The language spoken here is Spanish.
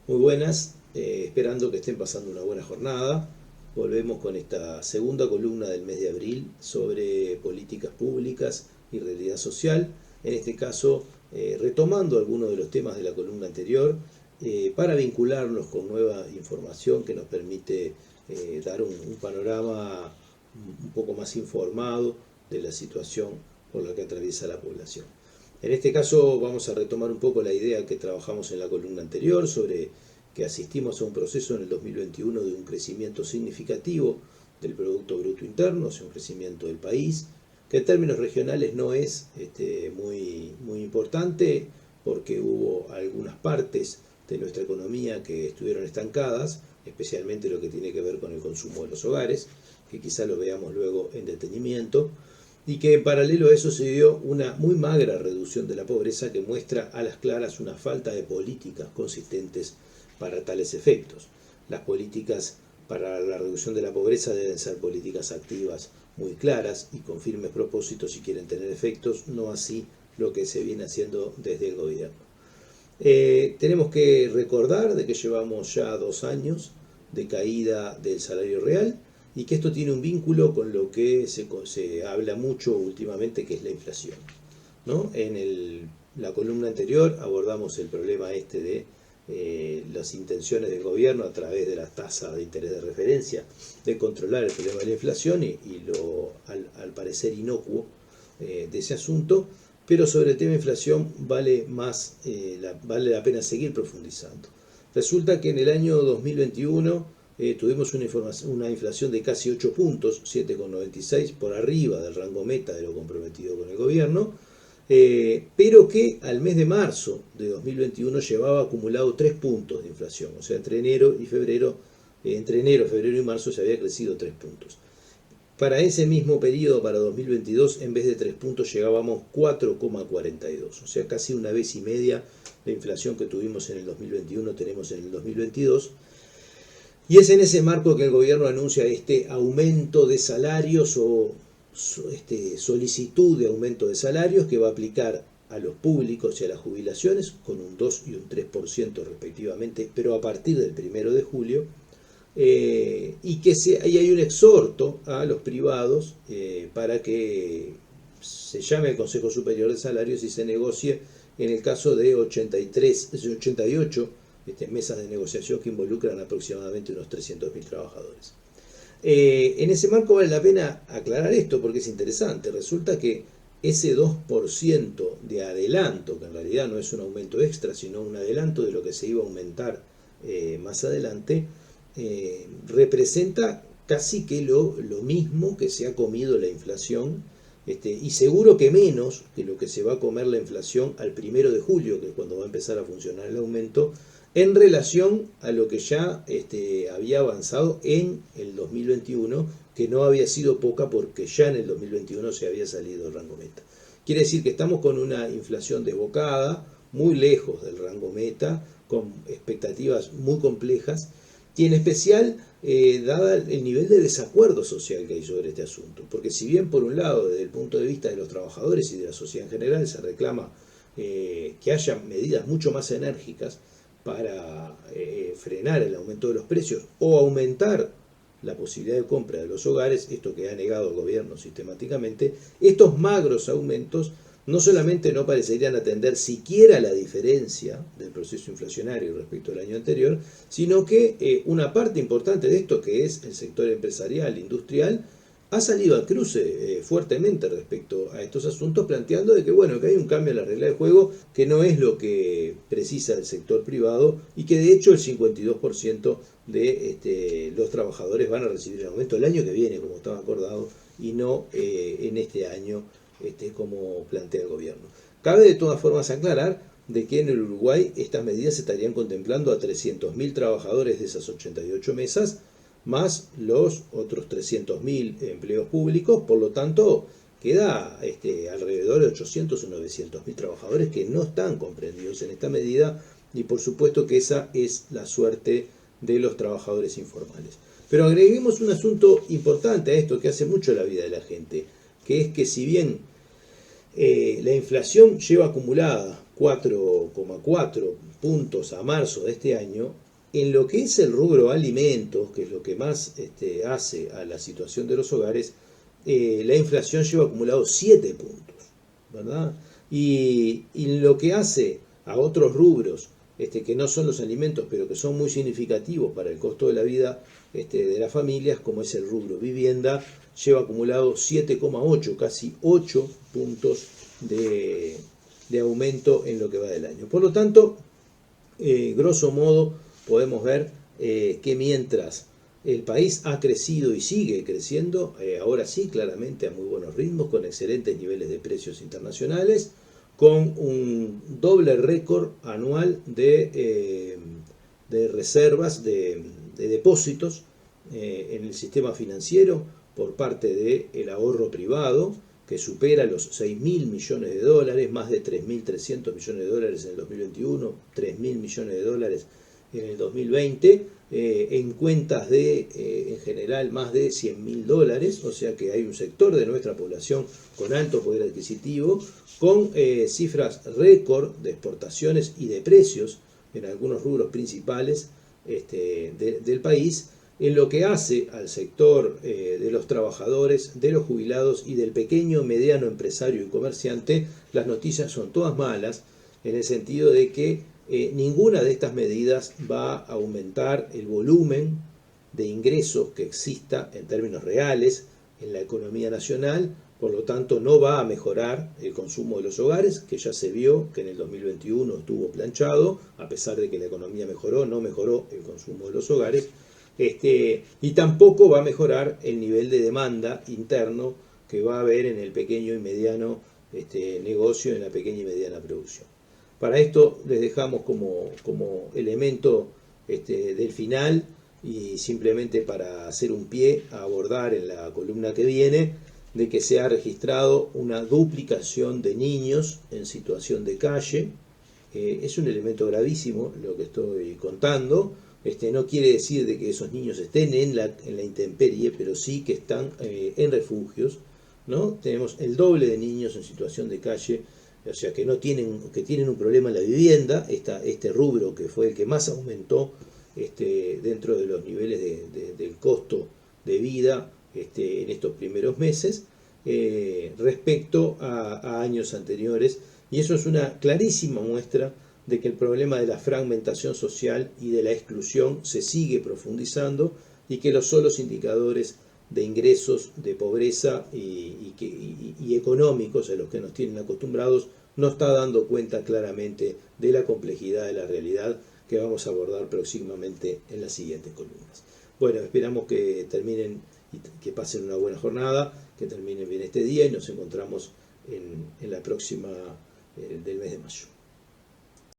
Muy buenas, esperando que estén pasando una buena jornada. Volvemos con esta segunda columna del mes de abril sobre políticas públicas y realidad social. En este caso, retomando algunos de los temas de la columna anterior, para vincularlos con nueva información que nos permite dar un panorama un poco más informado de la situación por la que atraviesa la población. En este caso vamos a retomar un poco la idea que trabajamos en la columna anterior sobre que asistimos a un proceso en el 2021 de un crecimiento significativo del Producto Bruto Interno, o sea, un crecimiento del país, que en términos regionales no es muy importante porque hubo algunas partes de nuestra economía que estuvieron estancadas, especialmente lo que tiene que ver con el consumo de los hogares, que quizá lo veamos luego en detenimiento, y que en paralelo a eso se dio una muy magra reducción de la pobreza que muestra a las claras una falta de políticas consistentes para tales efectos. Las políticas para la reducción de la pobreza deben ser políticas activas muy claras y con firmes propósitos si quieren tener efectos, no así lo que se viene haciendo desde el gobierno. Tenemos que recordar de que llevamos ya 2 años de caída del salario real y que esto tiene un vínculo con lo que se habla mucho últimamente, que es la inflación, ¿no? La columna anterior abordamos el problema de las intenciones del gobierno a través de la tasa de interés de referencia de controlar el problema de la inflación y lo al parecer inocuo de ese asunto, pero sobre el tema de inflación vale la pena seguir profundizando. Resulta que en el año 2021 tuvimos una inflación de casi 8 puntos, 7,96 por arriba del rango meta de lo comprometido con el gobierno, pero que al mes de marzo de 2021 llevaba acumulado 3 puntos de inflación, o sea, entre enero, febrero y marzo se había crecido 3 puntos. Para ese mismo periodo, para 2022, en vez de 3 puntos llegábamos 4,42, o sea, casi una vez y media la inflación que tuvimos en el 2021 tenemos en el 2022. Y es en ese marco que el gobierno anuncia este aumento de salarios o solicitud de aumento de salarios que va a aplicar a los públicos y a las jubilaciones con un 2 y un 3% respectivamente, pero a partir del 1 de julio, y hay un exhorto a los privados para que se llame al Consejo Superior de Salarios y se negocie en el caso de 88 mesas de negociación que involucran aproximadamente unos 300.000 trabajadores. En ese marco vale la pena aclarar esto porque es interesante. Resulta que ese 2% de adelanto, que en realidad no es un aumento extra, sino un adelanto de lo que se iba a aumentar más adelante, representa casi que lo mismo que se ha comido la inflación, y seguro que menos que lo que se va a comer la inflación al 1 de julio, que es cuando va a empezar a funcionar el aumento, en relación a lo que ya había avanzado en el 2021, que no había sido poca porque ya en el 2021 se había salido del rango meta. Quiere decir que estamos con una inflación desbocada, muy lejos del rango meta, con expectativas muy complejas, y en especial dada el nivel de desacuerdo social que hay sobre este asunto. Porque si bien por un lado, desde el punto de vista de los trabajadores y de la sociedad en general, se reclama que haya medidas mucho más enérgicas para frenar el aumento de los precios o aumentar la posibilidad de compra de los hogares, esto que ha negado el gobierno sistemáticamente, estos magros aumentos no solamente no parecerían atender siquiera la diferencia del proceso inflacionario respecto al año anterior, sino que una parte importante de esto, que es el sector empresarial, industrial, ha salido al cruce fuertemente respecto a estos asuntos, planteando de que, bueno, que hay un cambio en la regla de juego que no es lo que precisa el sector privado y que de hecho el 52% de los trabajadores van a recibir el aumento el año que viene, como estaba acordado, y no en este año como plantea el gobierno. Cabe de todas formas aclarar de que en el Uruguay estas medidas se estarían contemplando a 300.000 trabajadores de esas 88 mesas, más los otros 300.000 empleos públicos, por lo tanto queda alrededor de 800 o 900.000 trabajadores que no están comprendidos en esta medida, y por supuesto que esa es la suerte de los trabajadores informales. Pero agreguemos un asunto importante a esto que hace mucho la vida de la gente, que es que si bien la inflación lleva acumulada 4,4 puntos a marzo de este año, en lo que es el rubro alimentos, que es lo que más hace a la situación de los hogares, la inflación lleva acumulado 7 puntos, ¿verdad? Y lo que hace a otros rubros, que no son los alimentos, pero que son muy significativos para el costo de la vida de las familias, como es el rubro vivienda, lleva acumulado 7,8, casi 8 puntos de aumento en lo que va del año. Por lo tanto, grosso modo, podemos ver que mientras el país ha crecido y sigue creciendo, ahora sí, claramente a muy buenos ritmos, con excelentes niveles de precios internacionales, con un doble récord anual de reservas, de depósitos en el sistema financiero por parte del ahorro privado, que supera los 6.000 millones de dólares, más de 3.300 millones de dólares en el 2021, 3.000 millones de dólares en el 2020, en cuentas en general, más de 100.000 dólares, o sea que hay un sector de nuestra población con alto poder adquisitivo, con cifras récord de exportaciones y de precios en algunos rubros principales del país, en lo que hace al sector de los trabajadores, de los jubilados y del pequeño, mediano empresario y comerciante. Las noticias son todas malas, en el sentido de que ninguna de estas medidas va a aumentar el volumen de ingresos que exista en términos reales en la economía nacional, por lo tanto no va a mejorar el consumo de los hogares, que ya se vio que en el 2021 estuvo planchado, a pesar de que la economía mejoró, no mejoró el consumo de los hogares, y tampoco va a mejorar el nivel de demanda interno que va a haber en el pequeño y mediano negocio, en la pequeña y mediana producción. Para esto les dejamos como elemento del final, y simplemente para hacer un pie a abordar en la columna que viene, de que se ha registrado una duplicación de niños en situación de calle. Es un elemento gravísimo lo que estoy contando. No quiere decir de que esos niños estén en la intemperie, pero sí que están en refugios, ¿no? Tenemos el doble de niños en situación de calle, o sea que tienen un problema en la vivienda, este rubro que fue el que más aumentó dentro de los niveles del costo de vida en estos primeros meses respecto a años anteriores, y eso es una clarísima muestra de que el problema de la fragmentación social y de la exclusión se sigue profundizando, y que los solos indicadores de ingresos, de pobreza y económicos a los que nos tienen acostumbrados no está dando cuenta claramente de la complejidad de la realidad, que vamos a abordar próximamente en las siguientes columnas. Bueno, esperamos que terminen y que pasen una buena jornada, que terminen bien este día, y nos encontramos en la próxima del mes de mayo.